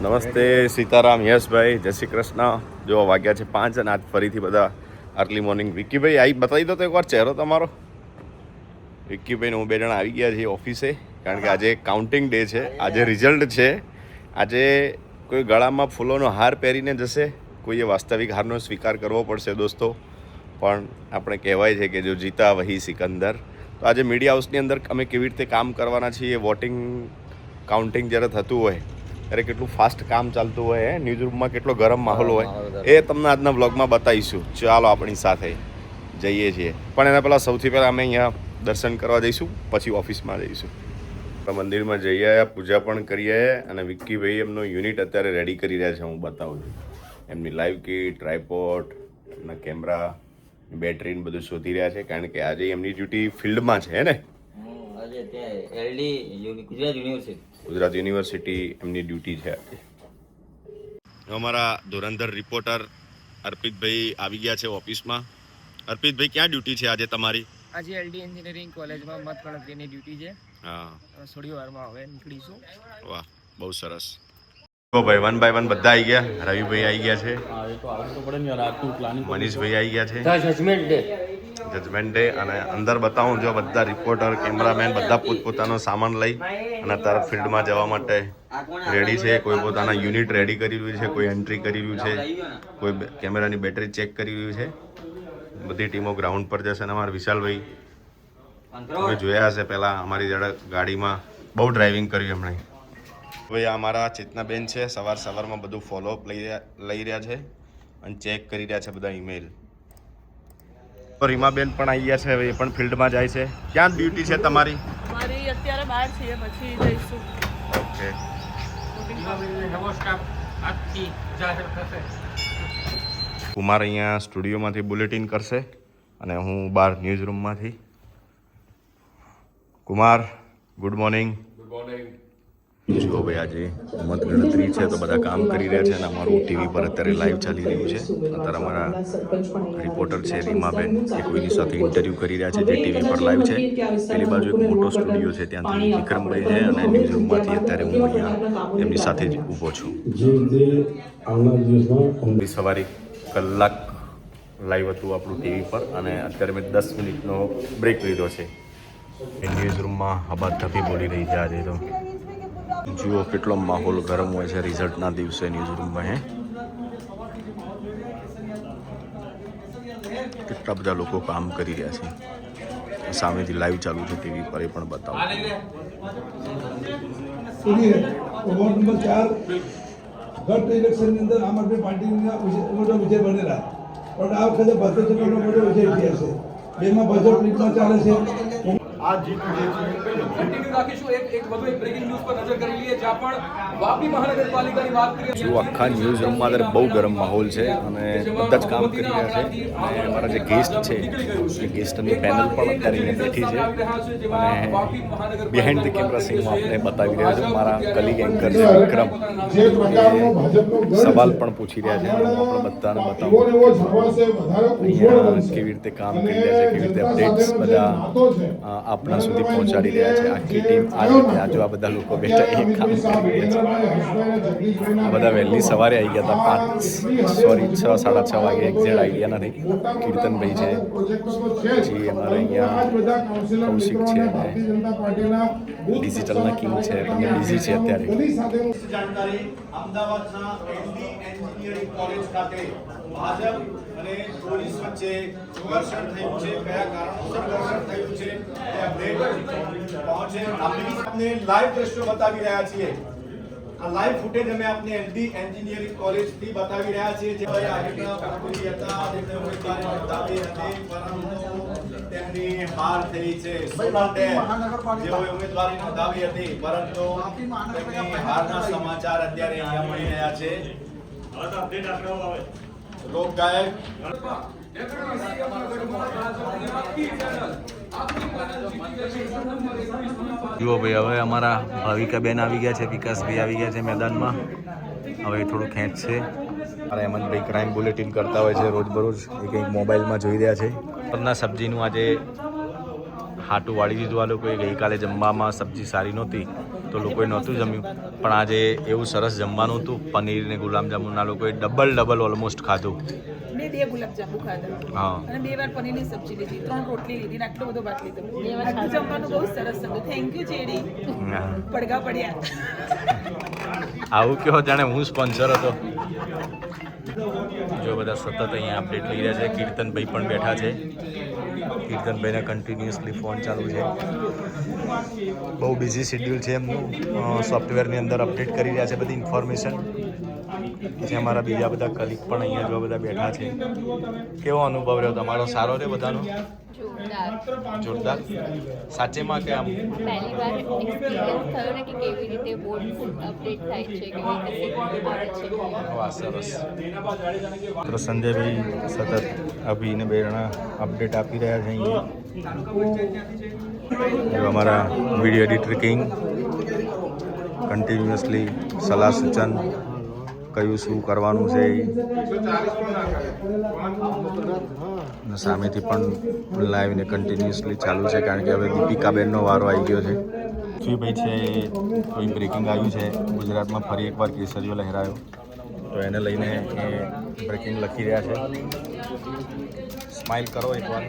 નમસ્તે સીતારામ યશભાઈ, જય શ્રી કૃષ્ણ. જો વાગ્યા છે 5 અને આજ ફરીથી બધા અર્લી મોર્નિંગ. વિક્કીભાઈ આવી બતાવી દો તો એકવાર ચહેરો તમારો. વિક્કીભાઈને હું 2 જણા આવી ગયા છીએ ઓફિસે, કારણ કે આજે કાઉન્ટિંગ ડે છે, આજે રિઝલ્ટ છે. આજે કોઈ ગળામાં ફૂલોનો હાર પહેરીને જશે, કોઈએ વાસ્તવિક હારનો સ્વીકાર કરવો પડશે દોસ્તો. પણ આપણે કહેવાય છે કે જો જીતા વહી સિકંદર. તો આજે મીડિયા હાઉસની અંદર અમે કેવી રીતે કામ કરવાના છીએ, વોટિંગ કાઉન્ટિંગ જ્યારે થતું હોય ત્યારે કેટલું ફાસ્ટ કામ ચાલતું હોય, ન્યૂઝ રૂમમાં કેટલો ગરમ માહોલ હોય, એ તમને આજના વ્લોગમાં બતાવીશું. ચાલો આપણી સાથે જઈએ છીએ. પણ એના પહેલાં સૌથી પહેલાં અમે અહીંયા દર્શન કરવા જઈશું, પછી ઓફિસમાં જઈશું. મંદિરમાં જઈ આવ્યા, પૂજા પણ કરી આવ્યા, અને વિક્કીભાઈ એમનો યુનિટ અત્યારે રેડી કરી રહ્યા છે. હું બતાવું છું એમની લાઈવ કીટ, ટ્રાયપોડ, એમના કેમેરા, બેટરીને બધું શોધી રહ્યા છે, કારણ કે આજે એમની ડ્યુટી ફિલ્ડમાં છે ને. ગુજરાત યુનિવર્સિટી એમની ડ્યુટી છે આજે. અમારા ધુરંધર રિપોર્ટર અર્પિતભાઈ આવી ગયા છે ઓફિસમાં. અર્પિતભાઈ, ક્યાં ડ્યુટી છે આજે તમારી? આજે એલડી એન્જિનિયરિંગ કોલેજમાં મતગણતરીની ડ્યુટી છે. હા, થોડી વારમાં હવે નીકળીશું. વાહ, બહુ સરસ. ભાઈ 1 by 1 બધા આવી ગયા. રવિભાઈ આવી ગયા છે, મનીષભાઈ આવી ગયા છે. Judgement day. અને અંદર બતાવું, જો બધા રિપોર્ટર, કેમેરામેન બધા પોતપોતાનો સામાન લઈ અને અત્યારે ફિલ્ડમાં જવા માટે રેડી છે. કોઈ પોતાના યુનિટ રેડી કરી રહ્યું છે, કોઈ એન્ટ્રી કરી રહ્યું છે, કોઈ કેમેરાની બેટરી ચેક કરી રહ્યું છે. બધી ટીમો ગ્રાઉન્ડ પર જશે. અને અમારા વિશાલભાઈ, તમે જોયા હશે પહેલાં અમારી જોડે ગાડીમાં બહુ ડ્રાઇવિંગ કર્યું એમણે. ભાઈ અમારા ચેતનાબેન છે, સવારમાં બધું ફોલોઅપ લઈ રહ્યા છે અને ચેક કરી રહ્યા છે બધા ઈમેલ. રીમાબેન પણ આવી ગયા છે, એ પણ ફિલ્ડમાં જાય છે. ક્યાં ડ્યુટી છે તમારી? મારી અત્યારે બહાર છીએ, પછી જઈશું. ઓકે. કુમાર અહીંયા સ્ટુડિયોમાંથી બુલેટિન કરશે અને હું બહાર ન્યૂઝ રૂમમાંથી. Kumar, good morning. જુઓ ભાઈ, આજે મતગણતરી છે તો બધા કામ કરી રહ્યા છે અને અમારું ટીવી પર અત્યારે લાઈવ ચાલી રહ્યું છે. અત્યારે અમારા રિપોર્ટર છે રીમાબેન, એ કોઈની સાથે ઇન્ટરવ્યૂ કરી રહ્યા છે જે ટીવી પર લાઈવ છે. પેલી બાજુ એક મોટો સ્ટુડિયો છે, ત્યાંથી વિક્રમભાઈ છે, અને ન્યૂઝ રૂમમાંથી અત્યારે હું અહીંયા એમની સાથે જ ઊભો છું. સવારે કલાક લાઈવ હતું આપણું ટીવી પર, અને અત્યારે મેં 10 મિનિટનો બ્રેક લીધો છે. ન્યૂઝ રૂમમાં હબાધબી બોલી રહી છે આજે તો. જુઓ કેટલો માહોલ ગરમ હોય છે રિઝલ્ટના દિવસે ન્યૂઝ રૂમમાં. કેટલા બધા લોકો કામ કરી રહ્યા છે. સામેથી લાઈવ ચાલુ છે ટીવી પર, એ પણ બતાવો. વોર્ડ નંબર 4 ગત ઇલેક્શનની અંદર આમ આદમી પાર્ટીના મોટો વિજય બનેલા, પણ આ વખતે ભારતીય જનતા મોટો વિજય થયા છે. બેમાં ભાજપ લીડમાં ચાલે છે. આ જીત જે છે કન્ટિન્યુ રાખીશું. એક બ્રેકિંગ ન્યૂઝ પર નજર કરી લઈએ, જ્યાં પણ વાપી મહાનગરપાલિકાની વાત કરીએ. જો આખા ન્યૂઝ રૂમમાં અત્યારે બહુ ગરમ માહોલ છે અને બધા જ કામ કરી રહ્યા છે. અને અમારા જે ગેસ્ટ છે, એ ગેસ્ટની પેનલ પણ અત્યારે અહીંયા બેઠી છે, અને બિહાઇન્ડ ધ કેમેરા સીનમાં આપણે બતાવી રહ્યા છે. મારા કલીગ એન્કર છે વિક્રમ, સવાલ પણ પૂછી રહ્યા છે. આપણે બધાને બતાવું અહીંયા કેવી રીતે કામ કરી રહ્યા છે, કેવી રીતે અપડેટ્સ બધા આપણા સુધી પહોંચાડી રહ્યા છે. આખી ટીમ આ રીતે, આ જો આ બધા લોકો બેઠા એ કામ કરી રહ્યા છે. આ બધા વહેલી સવારે આવી ગયા હતા, 6 સાડા 6 વાગે, એક્ઝેક્ટ આઈડિયા નથી. કીર્તનભાઈ છે, પછી અમારે અહીંયા કૌશિક છે, ડિજિટલના કિંગ છે, બંને બિઝી છે અત્યારે. જાણકારી અમદાવાદના એલડી એન્જિનિયરિંગ કોલેજ ખાતે ભાજપ અને પોલીસ વચ્ચે ઘર્ષણ થયું છે, કયા કારણોસર ઘર્ષણ થયું છે તે અપડેટ પહોંચે. આપને લાઈવ દ્રશ્યો બતાવી રહ્યા છીએ. આ લાઈવ ફૂટેજ અમે આપને એલડી એન્જિનિયરિંગ કોલેજથી બતાવી રહ્યા છીએ. જે આગળના પ્રતિનિધિ હતા, જેમને ઉમેદવારી નોંધાવી હતી, પરંતુ તેમની હાર થઈ છે. જેઓએ ઉમેદવારી નોંધાવી હતી, પરંતુ તેમની હારના સમાચાર અત્યારે અહીંયા મળી રહ્યા છે. લોક ગાયક જુઓ ભાઈ, હવે અમારા ભાવિકાબેન આવી ગયા છે, વિકાસભાઈ આવી ગયા છે મેદાનમાં. હવે થોડું ખેંચ છે. મારા હેમંતભાઈ ક્રાઇમ બુલેટિન કરતા હોય છે રોજબરોજ, એ કંઈક મોબાઈલમાં જોઈ રહ્યા છે. પરના સબ્જીનું આજે હાટું વાળી દીધું આ લોકોએ. ગઈકાલે જમવામાં સબ્જી સારી નહોતી તો લોકોએ નહોતું જમ્યું. પણ આજે એવું સરસ જમવાનું હતું, પનીર ને ગુલાબજાંબુના લોકોએ ડબલ ઓલમોસ્ટ ખાધું. મેં 2 ગુલાબજાંબુ ખાધા હા, અને 2 વાર પનીરની સબ્જી લીધી, 3 રોટલી લીધી ને આટલો બધો ભાત લીધો. આજનું જમવાનું બહુ સરસ હતું. Thank you ચેડી. પડઘા પડ્યા. આવું કહો જાણે હું સ્પોન્સર હતો. જો બધા સતત અહીંયા અપડેટ લઈ રહ્યા છે. કીર્તનભાઈ પણ બેઠા છે. કીર્તનભાઈને કન્ટિન્યુઅસલી ફોન ચાલુ છે. બહુ બિઝી શેડ્યુલ છે એમનું. સોફ્ટવેરની અંદર અપડેટ કરી રહ્યા છે બધી ઇન્ફોર્મેશન. પછી અમારા બીજા બધા કલીગ પણ અહીંયા જોવા બધા બેઠા છે. કેવો અનુભવ રહ્યો તમારો? સારો રહ્યો બધાનો? જોરદાર. સાચેમાં કે આમ પહેલી વાર એક્સપિરિયન્સ થયો ને કે કેવી રીતે બોર્ડ અપડેટ થાય છે, કેવી રીતે સિગ્નલ આવે છે. વાહ, સરસ. તો સંજયભાઈ સતત અભિને બેરણા અપડેટ આપી રહ્યા છે અહીંયા. અમારા વિડીયો એડિટર કિંગ કન્ટિન્યુઅસલી સલાહ સૂચન કયું શું કરવાનું છે અને સામેથી પણ લાઈવ ને કન્ટિન્યુઅસલી ચાલુ છે, કારણ કે હવે દીપિકાબેનનો વારો આવી ગયો છે. ભાઈ છે કોઈ બ્રેકિંગ આવ્યું છે. ગુજરાતમાં ફરી એકવાર કેસરીઓ લહેરાયો, તો એને લઈને એ બ્રેકિંગ લખી રહ્યા છે. સ્માઇલ કરો એકવાર.